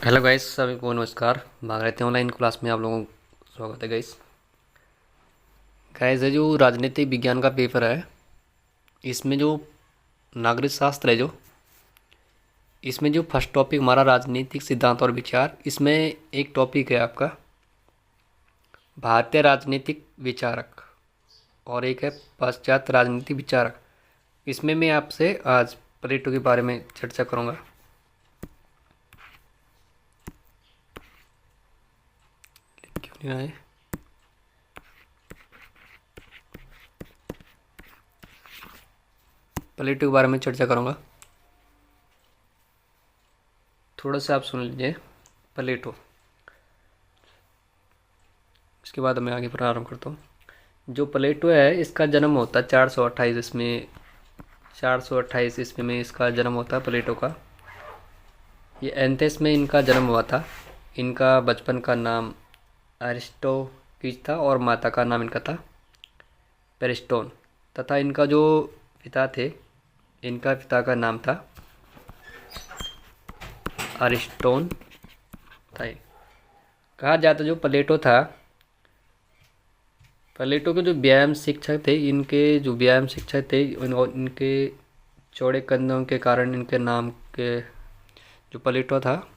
Hello guys, सभी को नमस्कार। भाग रहे थे ऑनलाइन क्लास में आप लोगों का स्वागत है गाइस। गाइस, ये जो राजनीतिक विज्ञान का पेपर है, इसमें जो नागरिक शास्त्र है, जो इसमें जो फर्स्ट टॉपिक हमारा राजनीतिक सिद्धांत और विचार, इसमें एक टॉपिक है आपका भारतीय राजनीतिक विचारक और एक है पाश्चात्य राजनीतिक विचारक। इसमें मैं आपसे आज प्लेटो के बारे में चर्चा करूँगा। क्यों नहीं आए? प्लेटो के बारे में चर्चा करूँगा। थोड़ा सा आप सुन लीजिए प्लेटो, इसके बाद मैं आगे प्रारंभ करता हूँ। जो प्लेटो है, इसका जन्म होता है 428 इसमें 428 ईस्वी में इसका जन्म होता है प्लेटो का। ये एथेंस में इनका जन्म हुआ था। इनका बचपन का नाम अरिस्टोकिस था और माता का नाम इनका था पेरिस्टोन, तथा इनका जो पिता थे, इनका पिता का नाम था अरिस्टोन था। कहा जाता जो प्लेटो था, प्लेटो के जो व्यायाम शिक्षक थे, इनके जो व्यायाम शिक्षक थे, इनके चौड़े कंधों के कारण इनके नाम के जो प्लेटो था,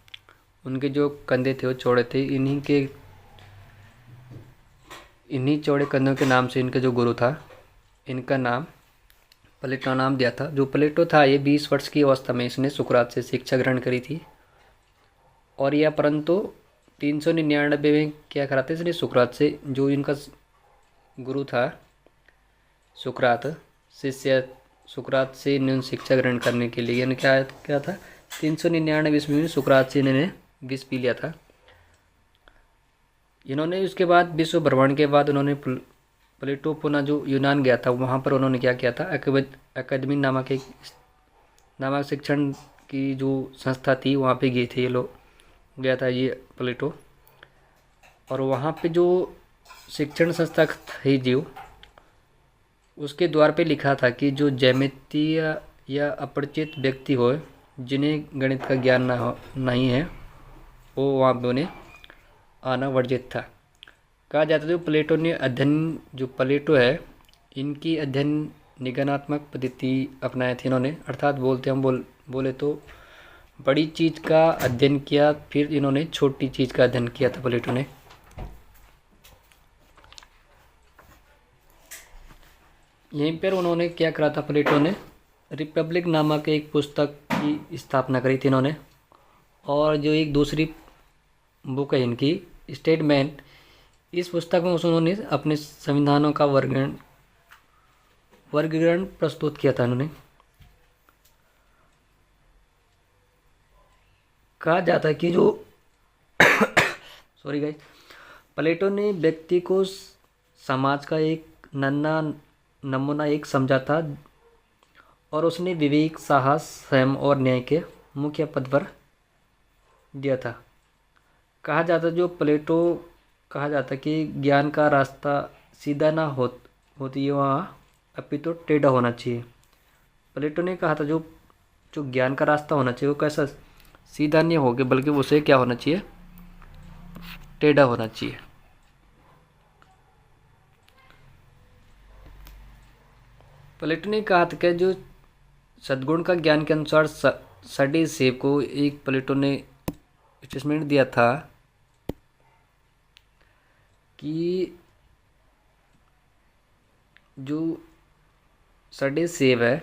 उनके जो कंधे थे वो चौड़े थे। इन्हीं चौड़े कंधों के नाम से इनका जो गुरु था, इनका नाम प्लेटो नाम दिया था। जो प्लेटो था, ये 20 वर्ष की अवस्था में इसने सुकरात से शिक्षा ग्रहण करी थी। और यह परंतु 399 में क्या करा था इसने सुकरात से, जो इनका गुरु था सुकरात, शिष्य सुकरात से इन्होंने शिक्षा ग्रहण करने के लिए यानी क्या क्या था 399 ईस्वी में सुकरात से इन्होंने विष पी लिया था। इन्होंने उसके बाद विश्व भ्रमण के बाद उन्होंने प्लेटो पुनः जो यूनान गया था, वहाँ पर उन्होंने क्या किया था, अकादमी नामक शिक्षण की जो संस्था थी, वहाँ पे गए थे ये लोग, गया था ये प्लेटो। और वहाँ पे जो शिक्षण संस्था थी, जो उसके द्वार पे लिखा था कि जो ज्यामितीय या अपरिचित व्यक्ति हो, जिन्हें गणित का ज्ञान नहीं है, वो वहाँ पे उन्हें आना वर्जित था। कहा जाता है जो प्लेटो ने अध्ययन, जो प्लेटो है, इनकी अध्ययन निगमनात्मक पद्धति अपनाए थे इन्होंने, अर्थात बोले तो बड़ी चीज़ का अध्ययन किया, फिर इन्होंने छोटी चीज़ का अध्ययन किया था प्लेटो ने। यहीं पर उन्होंने क्या करा था, प्लेटो ने रिपब्लिक नामक एक पुस्तक की स्थापना करी थी इन्होंने। और जो एक दूसरी बुक है इनकी स्टेटमेंट, इस पुस्तक में उन्होंने अपने संविधानों का वर्गीकरण प्रस्तुत किया था इन्होंने। कहा जाता है कि जो सॉरी गाइस, प्लेटो ने व्यक्ति को समाज का एक नन्हा नमूना एक समझा था, और उसने विवेक, साहस, संयम और न्याय के मुख्य पद पर दिया था। कहा जाता जो प्लेटो, कहा जाता कि ज्ञान का रास्ता सीधा ना होती है वहाँ, अपितु तो टेढ़ा होना चाहिए। प्लेटो ने कहा था जो जो ज्ञान का रास्ता होना चाहिए वो कैसा, सीधा नहीं होगा, बल्कि उसे क्या होना चाहिए, टेढ़ा होना चाहिए। प्लेटो ने कहा था कि जो सद्गुण का ज्ञान के अनुसार सडी सेब को एक प्लेटो ने स्टेटमेंट दिया था कि जो सड़े सेब है,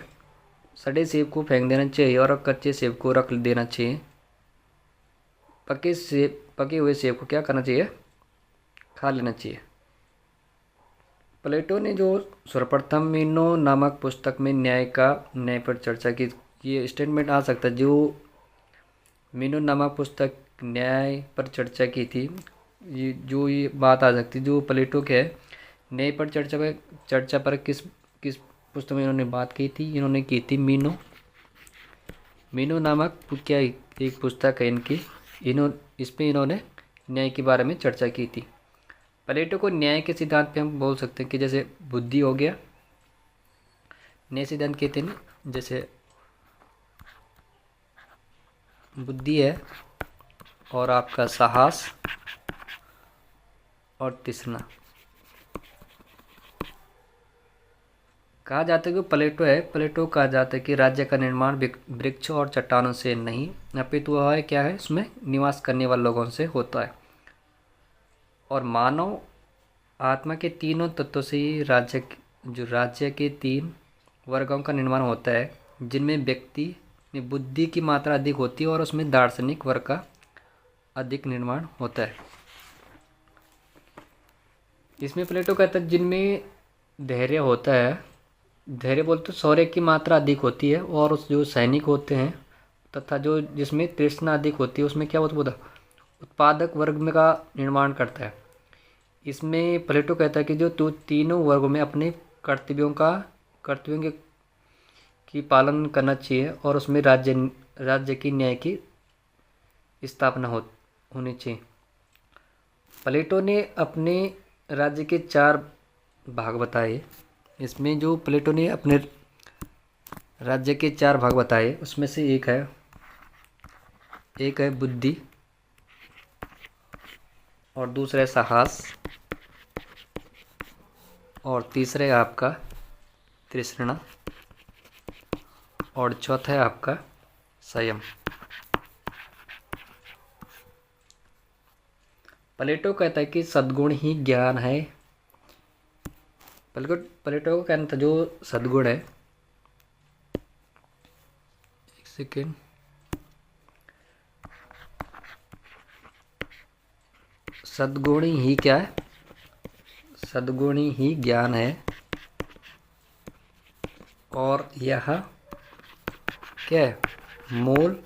सड़े सेब को फेंक देना चाहिए और कच्चे सेब को रख देना चाहिए। पके हुए सेब को क्या करना चाहिए, खा लेना चाहिए। प्लेटो ने जो सर्वप्रथम मीनो नामक पुस्तक में न्याय पर चर्चा की, ये स्टेटमेंट आ सकता है, जो मीनो नामक पुस्तक न्याय पर चर्चा की थी, ये बात आ सकती, जो प्लेटो के न्याय पर चर्चा पर किस किस पुस्तक में इन्होंने बात की थी, इन्होंने की थी मीनो नामक क्या एक पुस्तक है इनकी, इसमें इन्होंने न्याय के बारे में चर्चा की थी। प्लेटो को न्याय के सिद्धांत पे हम बोल सकते हैं कि जैसे बुद्धि हो गया, न्याय सिद्धांत कहते हैं ना, जैसे बुद्धि है, और आपका साहस और तृष्णा। कहा जाता है कि प्लेटो कहा जाता है कि राज्य का निर्माण वृक्ष और चट्टानों से नहीं अपितु वह है क्या है, इसमें निवास करने वाले लोगों से होता है। और मानव आत्मा के तीनों तत्वों से ही राज्य के तीन वर्गों का निर्माण होता है, जिनमें व्यक्ति में बुद्धि की मात्रा अधिक होती है और उसमें दार्शनिक वर्ग का अधिक निर्माण होता है। इसमें प्लेटो कहता है जिनमें धैर्य होता है, धैर्य बोलते तो शौर्य की मात्रा अधिक होती है, और उस जो सैनिक होते हैं तथा जो जिसमें तृष्णा अधिक होती है उसमें क्या होता है, उत्पादक वर्ग में का निर्माण करता है। इसमें प्लेटो कहता है कि जो तीनों वर्गों में अपने कर्तव्यों की पालन करना चाहिए और उसमें राज्य की न्याय की स्थापना होनी चाहिए। प्लेटो ने अपने राज्य के 4 भाग बताए। इसमें जो प्लेटो ने अपने राज्य के 4 भाग बताए उसमें से एक है बुद्धि, और दूसरा है साहस, और तीसरा है आपका तृष्णा, और चौथा है आपका संयम। प्लेटो कहता है कि सद्गुण ही ज्ञान है। प्लेटो को कहना था जो सद्गुण है, एक सेकेंड, सद्गुण ही क्या है, सद्गुण ही ज्ञान है। और यह क्या है, मूल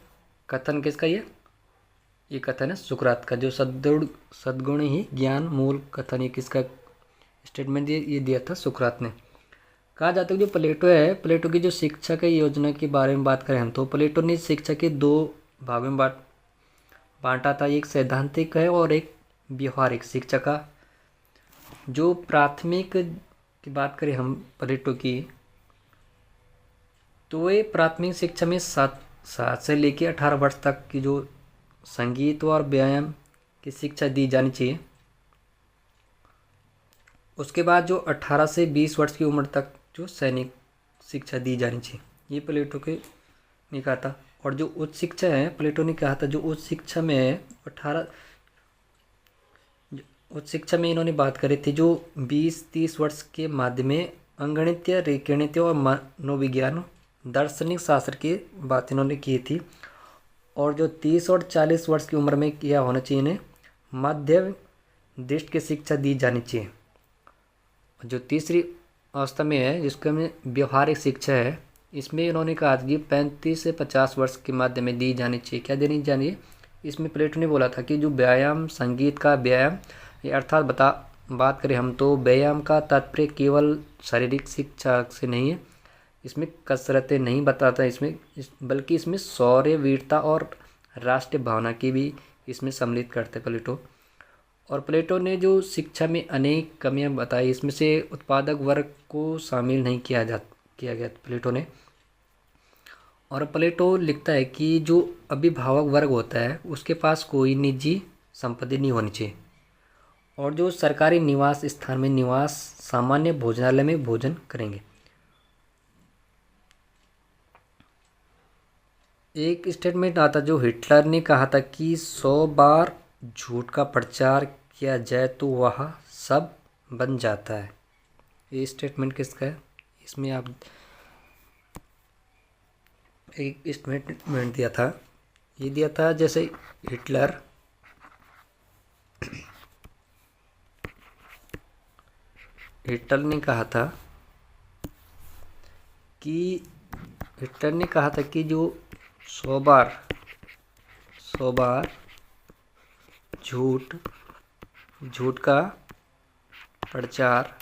कथन किसका, ये कथन है सुकरात का। जो सद्गुण ही ज्ञान मूल कथन, ये किसका स्टेटमेंट ये दिया था सुकरात ने। कहा जाता है कि जो प्लेटो की जो शिक्षा की योजना के बारे में बात करें हम, तो प्लेटो ने शिक्षा के 2 भागों में बांटा था। एक सैद्धांतिक है और एक व्यवहारिक शिक्षा का। जो प्राथमिक की बात करें हम प्लेटो की, तो ये प्राथमिक शिक्षा में 7 से लेकर 18 वर्ष तक की जो संगीत और व्यायाम की शिक्षा दी जानी चाहिए। उसके बाद जो 18 से 20 वर्ष की उम्र तक जो सैनिक शिक्षा दी जानी चाहिए, ये प्लेटो के ने कहा था। और जो उच्च शिक्षा है, प्लेटो ने कहा था जो उच्च शिक्षा में है 18 उच्च शिक्षा में इन्होंने बात करी थी जो 20-30 वर्ष के माध्यम में अंगणितीय, रेखगणितीय और मनोविज्ञान दार्शनिक शास्त्र की बात इन्होंने की थी। और जो 30 और 40 वर्ष की उम्र में क्या होना चाहिए, इन्हें मध्य दृष्टि की शिक्षा दी जानी चाहिए। जो तीसरी अवस्था में है जिसको हमें व्यवहारिक शिक्षा है, इसमें इन्होंने कहा कि 35 से 50 वर्ष के माध्यम में दी जानी चाहिए। क्या देनी चाहिए, इसमें प्लेटो ने बोला था कि जो व्यायाम, संगीत का व्यायाम, ये अर्थात बात करें हम तो व्यायाम का तात्पर्य केवल शारीरिक शिक्षा से नहीं है, इसमें कसरतें नहीं बताता बल्कि इसमें शौर्य, वीरता और राष्ट्रीय भावना की भी इसमें सम्मिलित करते प्लेटो। और प्लेटो ने जो शिक्षा में अनेक कमियां बताई, इसमें से उत्पादक वर्ग को शामिल नहीं किया गया प्लेटो ने। और प्लेटो लिखता है कि जो अभिभावक वर्ग होता है उसके पास कोई निजी संपत्ति नहीं होनी चाहिए, और जो सरकारी निवास स्थान में निवास सामान्य भोजनालय में भोजन करेंगे। एक स्टेटमेंट आता जो हिटलर ने कहा था कि 100 बार झूठ का प्रचार किया जाए तो वह सब बन जाता है। ये स्टेटमेंट किसका है, इसमें आप एक स्टेटमेंट दिया था, ये दिया था जैसे हिटलर ने कहा था कि जो 100 बार झूठ का प्रचार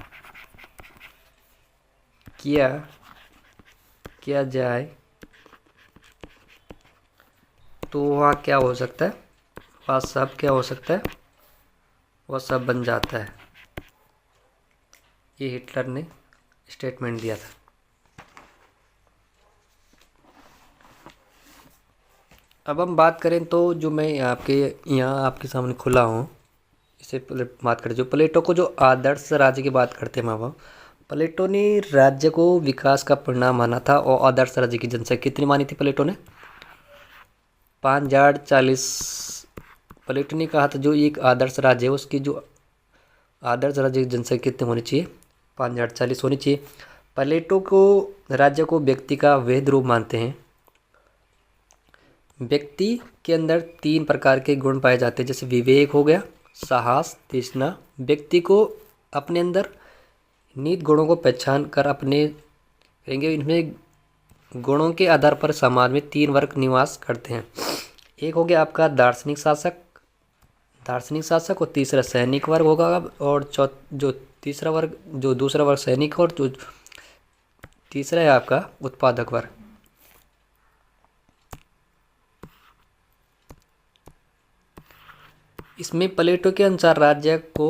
किया जाए तो वह क्या हो सकता है, वह सब क्या हो सकता है, वह सब बन जाता है। ये हिटलर ने स्टेटमेंट दिया था। अब हम बात करें तो जो मैं यहाँ आपके सामने खुला हूँ, इसे बात करें जो प्लेटो को जो आदर्श राज्य की बात करते हैं वहाँ, प्लेटो ने राज्य को विकास का परिणाम माना था और आदर्श राज्य की जनसंख्या कितनी मानी थी प्लेटो ने? 5040। प्लेटो ने कहा था जो एक आदर्श राज्य है उसकी जो आदर्श राज्य की जनसंख्या कितनी होनी चाहिए? 5040 होनी चाहिए। प्लेटो को राज्य को व्यक्ति का वैध रूप मानते हैं। व्यक्ति के अंदर 3 प्रकार के गुण पाए जाते हैं, जैसे विवेक हो गया, साहस, तृष्णा। व्यक्ति को अपने अंदर निहित गुणों को पहचान कर अपने कहेंगे इनमें गुणों के आधार पर समाज में 3 वर्ग निवास करते हैं। एक हो गया आपका दार्शनिक शासक, और तीसरा सैनिक वर्ग होगा। और जो दूसरा वर्ग सैनिक, और जो तीसरा है आपका उत्पादक वर्ग। इसमें प्लेटो के अनुसार राज्य को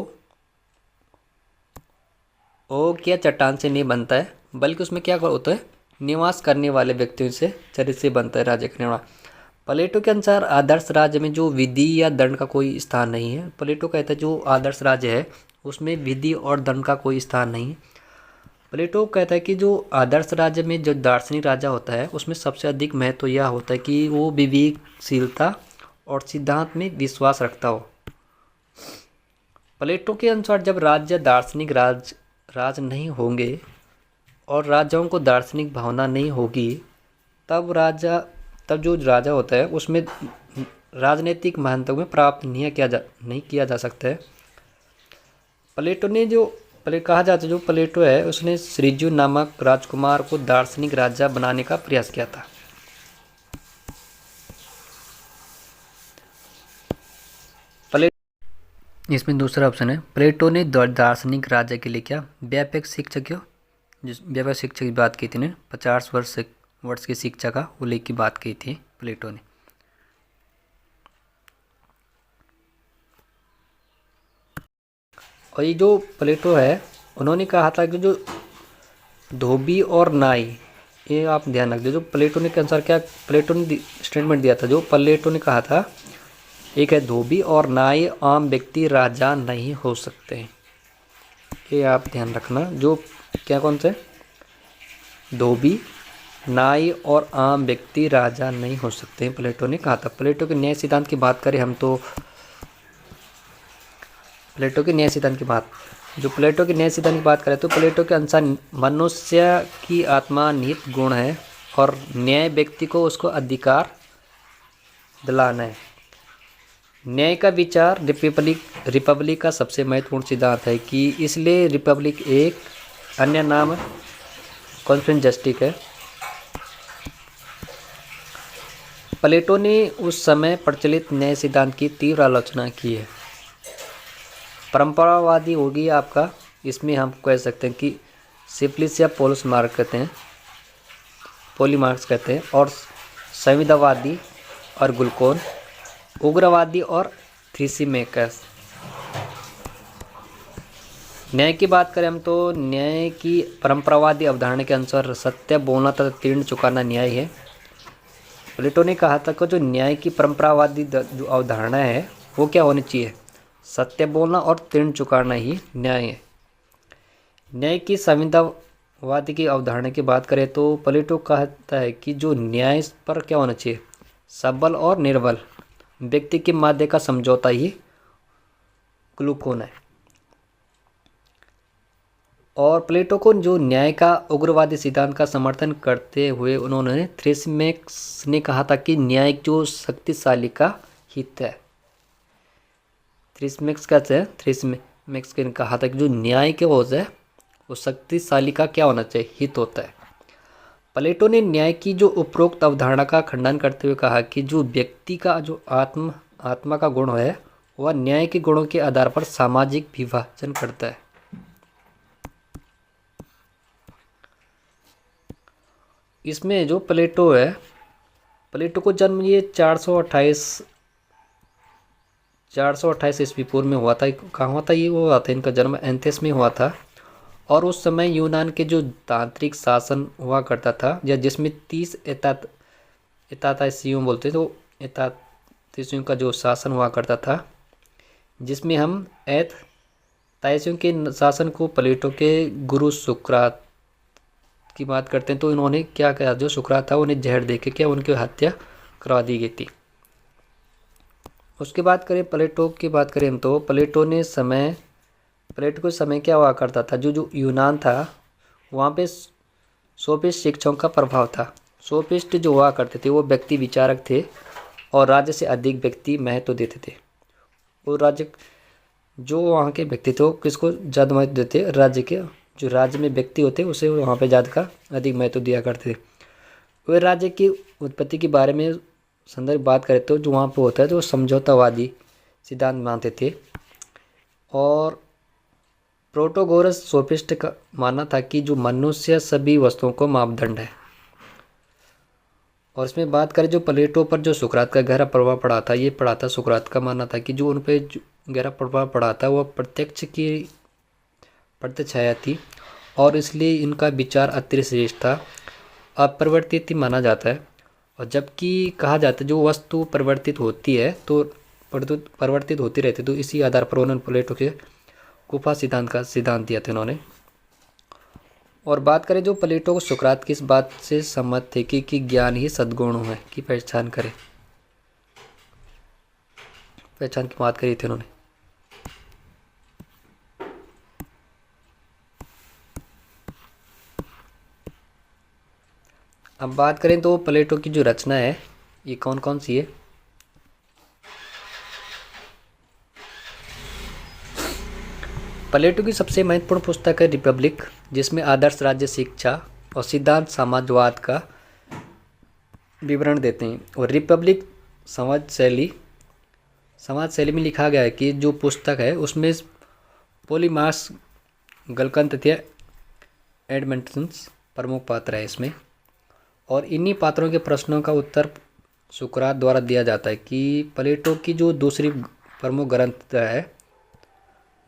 ओक या चट्टान से नहीं बनता है, बल्कि उसमें क्या होता है, निवास करने वाले व्यक्तियों से चरित्र से बनता है राज्य का निर्माण। प्लेटो के अनुसार आदर्श राज्य में जो विधि या दंड का कोई स्थान नहीं है। प्लेटो कहता है जो आदर्श राज्य है उसमें विधि और दंड का कोई स्थान नहीं है। प्लेटो कहता है कि जो आदर्श राज्य में जो दार्शनिक राजा होता है उसमें सबसे अधिक महत्व यह होता है कि वो विवेकशीलता और सिद्धांत में विश्वास रखता हो। प्लेटो के अनुसार जब राज्य दार्शनिक राज नहीं होंगे और राजाओं को दार्शनिक भावना नहीं होगी, तब जो राजा होता है उसमें राजनीतिक महत्व में प्राप्त नहीं किया जा सकता है। प्लेटो ने कहा जाता है जो प्लेटो है उसने श्रीजु नामक राजकुमार को दार्शनिक राजा बनाने का प्रयास किया था। इसमें दूसरा ऑप्शन है, प्लेटो ने दार्शनिक राज्य के लिए क्या व्यापक शिक्षा की बात की थी ने 50 वर्ष की शिक्षा का उल्लेख की बात की थी प्लेटो ने। और ये जो प्लेटो है उन्होंने कहा था कि जो धोबी और नाई, ये आप ध्यान रख दो, जो प्लेटो ने के अनुसार क्या प्लेटो ने स्टेटमेंट दिया था, जो प्लेटो ने कहा था एक है धोबी और नाई आम व्यक्ति राजा नहीं हो सकते। ये आप ध्यान रखना, जो क्या कौन से धोबी, नाई और आम व्यक्ति राजा नहीं हो सकते प्लेटो ने कहा था। प्लेटो के न्याय सिद्धांत की बात करें हम तो प्लेटो के न्याय सिद्धांत की बात करें तो प्लेटो के अनुसार मनुष्य की आत्मा निहित गुण है और न्याय व्यक्ति को उसको अधिकार दिलाना है। न्याय का विचार रिपब्लिक का सबसे महत्वपूर्ण सिद्धांत है कि इसलिए रिपब्लिक एक अन्य नाम कॉन्स्टिट्यूशन जस्टिस है। प्लेटो ने उस समय प्रचलित न्याय सिद्धांत की तीव्र आलोचना की है। परंपरावादी होगी आपका, इसमें हम कह सकते हैं कि सिप्लिस या पोलीमार्क्स कहते हैं, और संविदावादी और गुलकोन, उग्रवादी और थ्रीसीमेकर्स। न्याय की बात करें हम तो न्याय की परंपरावादी अवधारणा के अनुसार सत्य बोलना तथा तीर्ण चुकाना न्याय है। प्लेटो ने कहा था कि जो न्याय की परंपरावादी जो अवधारणा है वो क्या होनी चाहिए, सत्य बोलना और तीर्ण चुकाना ही न्याय है। न्याय की संविदावादी की अवधारणा की बात करें तो प्लेटो कहता है कि जो न्याय पर क्या होना चाहिए, सबल और निर्बल व्यक्ति के माध्य का समझौता ही ग्लूकोन है। और प्लेटो को जो न्याय का उग्रवादी सिद्धांत का समर्थन करते हुए उन्होंने थ्रेसिमेक्स ने कहा था कि न्याय जो शक्तिशाली का हित है। थ्रेसिमेक्स ने कहा था कि जो न्याय के होता है वो शक्तिशाली का क्या होना चाहिए, हित होता है। प्लेटो ने न्याय की जो उपरोक्त अवधारणा का खंडन करते हुए कहा कि जो व्यक्ति का जो आत्मा का गुण है वह न्याय के गुणों के आधार पर सामाजिक विभाजन करता है। इसमें जो प्लेटो है, प्लेटो को जन्म ये 428 ईस्वी पूर्व में हुआ था। कहाँ हुआ था ये, वो हुआ था इनका जन्म एथेंस में हुआ था। और उस समय यूनान के जो तांत्रिक शासन हुआ करता था या जिसमें 30 एतातासियों बोलते थे, तो एथातसियों का जो शासन हुआ करता था, जिसमें हम एथातसियों के शासन को प्लेटो के गुरु सुकरात की बात करते हैं। तो इन्होंने क्या किया, जो सुकरात था उन्हें जहर दे के क्या उनकी हत्या करवा दी गई थी। उसके बाद करें प्लेटो की बात करें हम, तो प्लेटो के समय क्या हुआ करता था, जो यूनान था वहाँ पे सोफिस्ट शिक्षाओं का प्रभाव था। सोफिस्ट जो हुआ करते थे वो व्यक्ति विचारक थे और राज्य से अधिक व्यक्ति महत्व देते थे। वो राज्य जो वहाँ के व्यक्ति थे वो किसको ज़्यादा महत्व देते, राज्य के जो राज्य में व्यक्ति होते उसे वहाँ पे ज़्यादा का अधिक महत्व दिया करते थे। वे राज्य की उत्पत्ति के बारे में संदर्भ बात करें तो जो वहाँ पे होता है तो समझौतावादी सिद्धांत मानते थे। और प्रोटोगोरस सोफिस्ट का मानना था कि जो मनुष्य सभी वस्तुओं को मापदंड है। और इसमें बात करें जो प्लेटो पर जो सुकरात का गहरा प्रभाव पड़ा था, ये पड़ा था, सुकरात का मानना था कि जो उन पर गहरा प्रभाव पड़ा था वह प्रत्यक्ष छाया थी और इसलिए इनका विचार अतिरिक्त श्रेष्ठ था, अपरिवर्तित माना जाता है। और जबकि कहा जाता है जो वस्तु परिवर्तित होती है तो परिवर्तित होती रहती, तो इसी आधार पर उन्होंने प्लेटो के गुफा सिद्धांत का सिद्धांत दिया था इन्होंने। और बात करें जो प्लेटो को सुकरात किस बात से सहमत थे कि ज्ञान ही सद्गुण है की पहचान की बात करी थी उन्होंने। अब बात करें तो प्लेटो की जो रचना है ये कौन कौन सी है। प्लेटो की सबसे महत्वपूर्ण पुस्तक है रिपब्लिक, जिसमें आदर्श राज्य शिक्षा और सिद्धांत समाजवाद का विवरण देते हैं। और रिपब्लिक समाज शैली में लिखा गया है कि जो पुस्तक है उसमें पोलीमार्स, गलकन तथा एडमंटन्स प्रमुख पात्र है इसमें। और इन्हीं पात्रों के प्रश्नों का उत्तर सुकरात द्वारा दिया जाता है। कि प्लेटो की जो दूसरी प्रमुख ग्रंथ है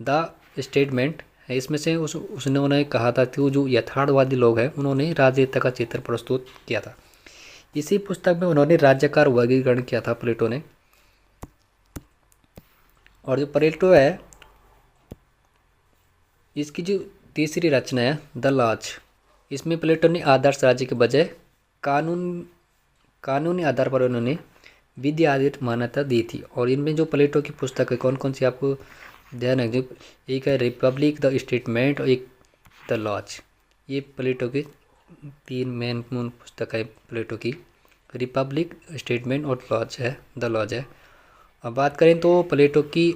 द स्टेटमेंट है, इसमें से उन्होंने कहा था कि जो यथार्थवादी लोग हैं उन्होंने राजनीति का चित्र प्रस्तुत किया था। इसी पुस्तक में उन्होंने राज्यकार वर्गीकरण किया था प्लेटो ने। और जो प्लेटो है इसकी जो तीसरी रचना है द लॉज, इसमें प्लेटो ने आदर्श राज्य के बजाय कानूनी आधार पर उन्होंने विधि आधारित मान्यता दी थी। और इनमें जो प्लेटो की पुस्तक है कौन कौन सी आपको ध्यान रखिए, एक है रिपब्लिक, द स्टेटमेंट और एक द लॉज। ये प्लेटो की तीन मेन पुस्तक है प्लेटो की, रिपब्लिक, स्टेटमेंट और लॉज है, द लॉज है। अब बात करें तो प्लेटो की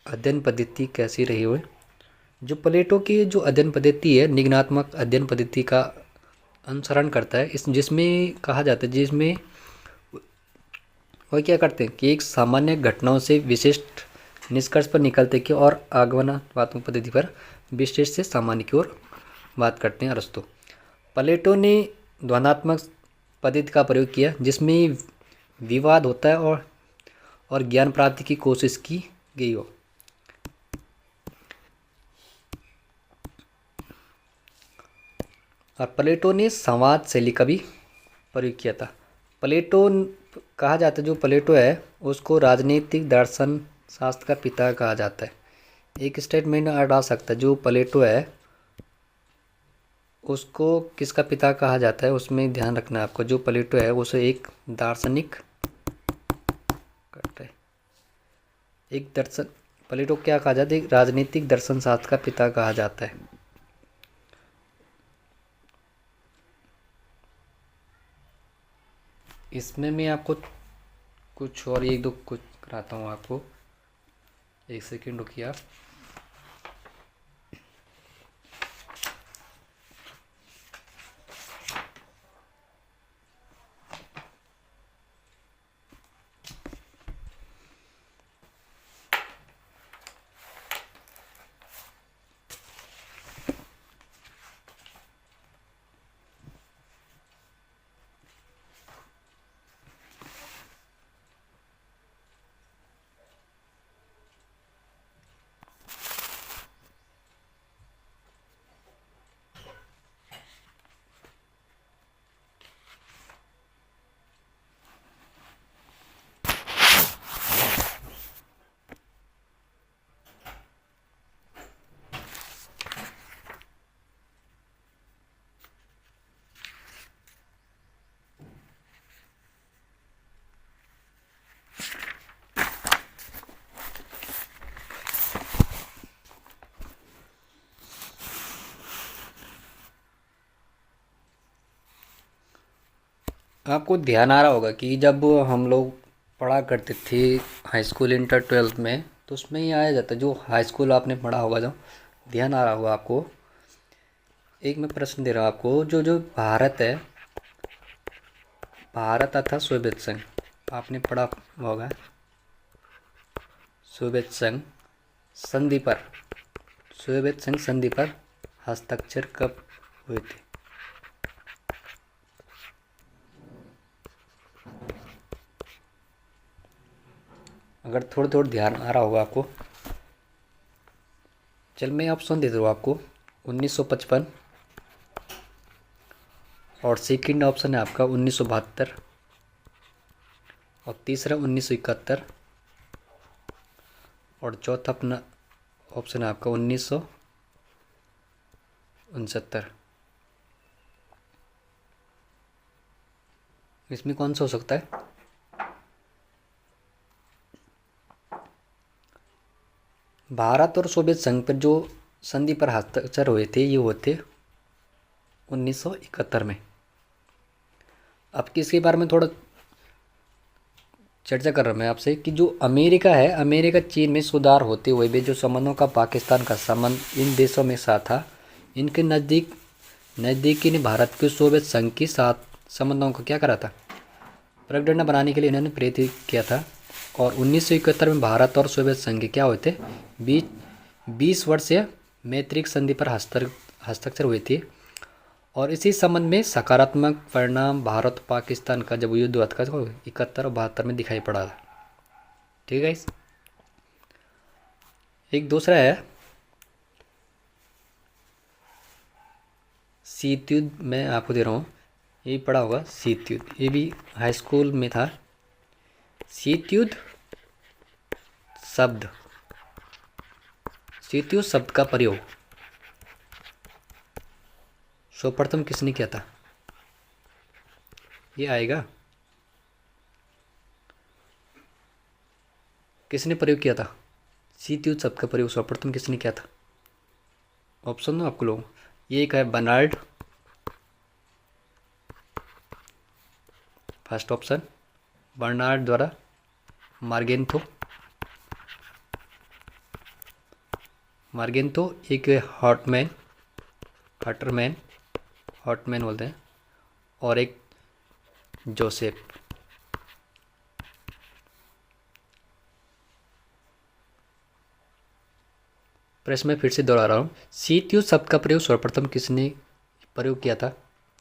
अध्ययन पद्धति कैसी रही हुई। जो प्लेटो की जो अध्ययन पद्धति है निगनात्मक अध्ययन पद्धति का अनुसरण करता है, इस जिसमें कहा जाता है जिसमें वह क्या करते हैं कि एक सामान्य घटनाओं से विशिष्ट निष्कर्ष पर निकलते कि और आगमनात्मक पद्धति पर विशेष से सामान्य की ओर बात करते हैं अरस्तु। प्लेटो ने ध्वनात्मक पद्धति का प्रयोग किया जिसमें विवाद होता है और ज्ञान प्राप्ति की कोशिश की गई हो। और प्लेटो ने संवाद शैली का भी प्रयोग किया था। प्लेटो कहा जाता है जो प्लेटो है उसको राजनीतिक दर्शन शास्त्र का पिता कहा जाता है। एक स्टेटमेंट ऐड आ सकता है जो प्लेटो है उसको किसका पिता कहा जाता है, उसमें ध्यान रखना है आपको। जो प्लेटो है उसे एक दार्शनिक एक दर्शन प्लेटो क्या कहा जाता है, एक राजनीतिक दर्शन शास्त्र का पिता कहा जाता है। इसमें मैं आपको कुछ और एक दो कुछ कराता हूँ आपको, एक सेकेंड रुकिए आप। आपको ध्यान आ रहा होगा कि जब हम लोग पढ़ा करते थे हाई स्कूल इंटर ट्वेल्थ में, तो उसमें ही आया जाता जो हाई स्कूल आपने पढ़ा होगा, जो ध्यान आ रहा होगा आपको। एक मैं प्रश्न दे रहा हूँ आपको, जो जो भारत है, भारत तथा सोवियत संघ, आपने पढ़ा होगा। सोवियत संघ संधि पर, सोवियत संघ संधि पर हस्ताक्षर कब हुए थे? अगर थोड़ा थोड़ा ध्यान आ रहा होगा आपको, चल मैं ऑप्शन दे दूँ आपको। 1955, और सेकंड ऑप्शन है आपका 1972, और तीसरा 1971, और चौथा अपना ऑप्शन है आपका 1969। इसमें कौन सा हो सकता है? भारत और सोवियत संघ पर जो संधि पर हस्ताक्षर हुए थे, ये हुए थे 1971 में। अब किसके बारे में थोड़ा चर्चा कर रहा हूँ मैं आपसे, कि जो अमेरिका है, अमेरिका चीन में सुधार होते हुए भी जो संबंधों का पाकिस्तान का संबंध इन देशों में साथ था, इनके नज़दीकी ने भारत के सोवियत संघ के साथ संबंधों को क्या करा था, प्रगडंडा बनाने के लिए इन्होंने प्रेरित किया था। और 1971 में भारत और सोवियत संघ के क्या हुए थे, 20 वर्षीय मैत्रिक संधि पर हस्ताक्षर हुए थे। और इसी संबंध में सकारात्मक परिणाम भारत पाकिस्तान का जब युद्ध हुआ था 71 और 72 में दिखाई पड़ा था। ठीक है। एक दूसरा है शीत युद्ध, मैं आपको दे रहा हूँ, ये पढ़ा होगा शीत युद्ध, ये भी हाई स्कूल में था। शीत युद्ध शब्द, शीत युद्ध शब्द का प्रयोग सर्वप्रथम किसने किया था? ये आएगा, किसने प्रयोग किया था? शीत युद्ध शब्द का प्रयोग सर्वप्रथम किसने किया था? ऑप्शन दो आपको लोग। ये एक है बर्नार्ड, फर्स्ट ऑप्शन बर्नार्ड द्वारा। मार्गेंथो, एक है हॉटमैन बोलते हैं, और एक जोसेफ। प्रश्न में फिर से दोहरा रहा हूँ, शीत युद्ध शब्द का प्रयोग सर्वप्रथम किसने प्रयोग किया था?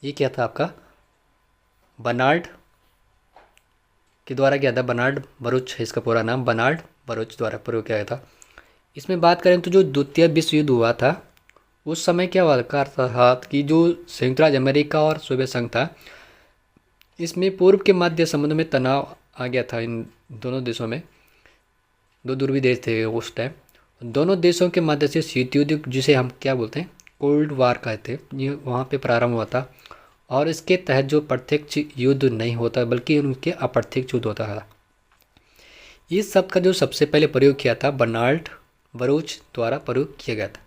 ये क्या था आपका, बर्नार्ड के द्वारा किया था। बर्नार्ड बरूच है इसका पूरा नाम, बर्नार्ड बरूच द्वारा प्रयोग किया गया था। इसमें बात करें तो जो द्वितीय विश्व युद्ध हुआ था, उस समय क्या हुआ था कि जो संयुक्त राज्य अमेरिका और सोवियत संघ था, इसमें पूर्व के मध्य संबंधों में तनाव आ गया था। इन दोनों देशों में, दो ध्रुवीय देश थे उस टाइम, दोनों देशों के मध्य से शीत युद्ध, जिसे हम क्या बोलते हैं कोल्ड वार कहते हैं, ये वहाँ पे प्रारंभ हुआ था। और इसके तहत जो प्रत्यक्ष युद्ध नहीं होता बल्कि उनके अप्रत्यक्ष युद्ध होता है। इस शब्द का जो सबसे पहले प्रयोग किया था बर्नार्ड बरूच द्वारा प्रयोग किया गया था।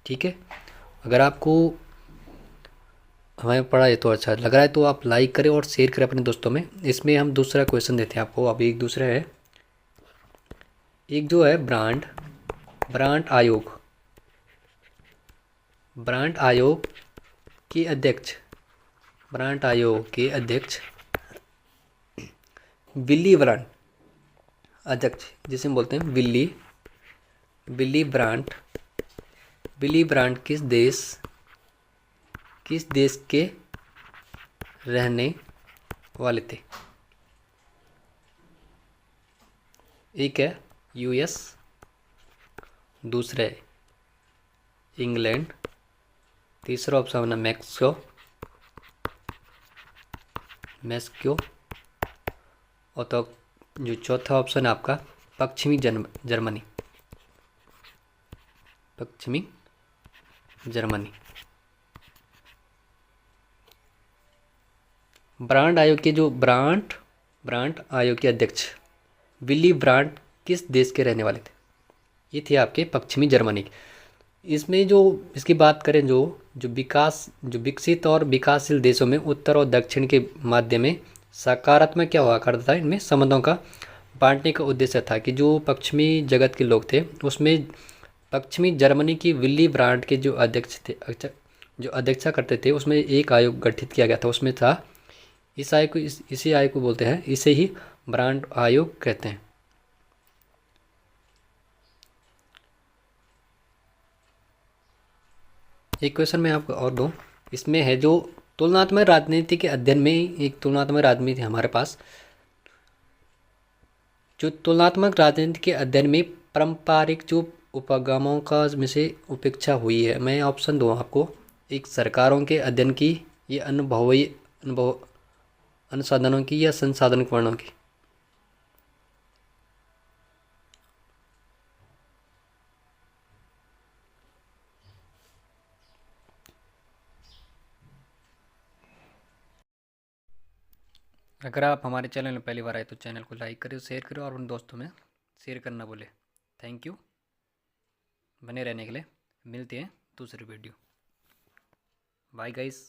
ठीक है। अगर आपको हमें पढ़ा ये तो अच्छा लग रहा है तो आप लाइक करें और शेयर करें अपने दोस्तों में। इसमें हम दूसरा क्वेश्चन देते हैं आपको। अभी एक दूसरा है, एक जो है ब्रांड आयोग के अध्यक्ष विली ब्रांड, अध्यक्ष जिसे हम बोलते हैं विली ब्रांड किस देश के रहने वाले थे? एक है यूएस, दूसरा है इंग्लैंड, तीसरा ऑप्शन है मैक्सिको, और तो जो चौथा ऑप्शन है आपका पश्चिमी जर्मनी। ब्रांड आयोग के अध्यक्ष विली ब्रांड किस देश के रहने वाले थे? ये थे आपके पश्चिमी जर्मनी। इसमें जो इसकी बात करें, जो जो विकसित और विकासशील देशों में उत्तर और दक्षिण के माध्य में सकारात्मक क्या हुआ करता था, इनमें संबंधों का बांटने का उद्देश्य था कि जो पश्चिमी जगत के लोग थे उसमें पश्चिमी जर्मनी की विली ब्रांड के जो अध्यक्ष थे, जो अध्यक्षता करते थे, उसमें एक आयोग गठित किया गया था। उसमें था इस आयोग को इसी आयोग को बोलते हैं, इसे ही ब्रांड आयोग कहते हैं। एक क्वेश्चन मैं आपको और दूं, इसमें है जो तुलनात्मक राजनीति के अध्ययन में, एक तुलनात्मक राजनीति हमारे पास, जो तुलनात्मक राजनीति के अध्ययन में पारंपरिक जो उपगमों का में से उपेक्षा हुई है। मैं ऑप्शन दूँ आपको, एक सरकारों के अध्ययन की, ये अनुभव अनुसाधनों की, या संसाधन वर्णों की। अगर आप हमारे चैनल में पहली बार आए तो चैनल को लाइक करें, शेयर करें और उन दोस्तों में शेयर करना भूलें। थैंक यू बने रहने के लिए। मिलते हैं दूसरी वीडियो। Bye guys.